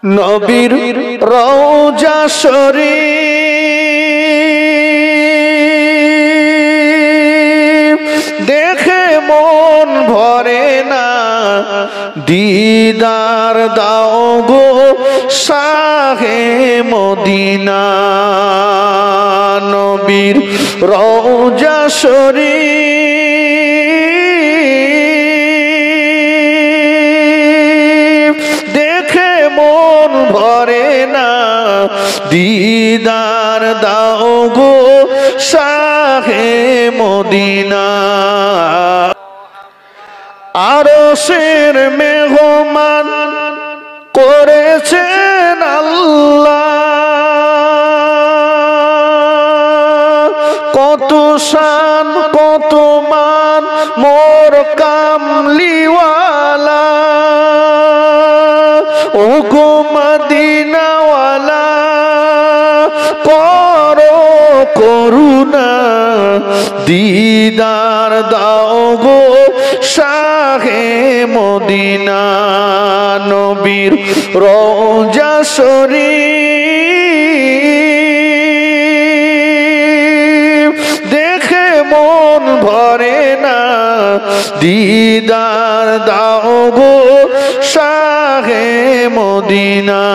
নবীর রওজা শরীফ দেখে মন ভরে না, দিদার দাও গো শাহে মদিনা। নবীর রওজা শরীফ দেখে মন ভরে না, দিদার দাও গো শাহে মদিনা। আরশের মেহমান করেছেন আল্লাহ, কত শান কত মান মোর কামলিওয়ালা। ও গো মদিনাওয়ালা করো করুণা, দিদার দাও গো শাহে মদিনা। নবীর রওজা শরীফ দেখে মন ভরে না, দিদার দাও গো শাহে মদিনা।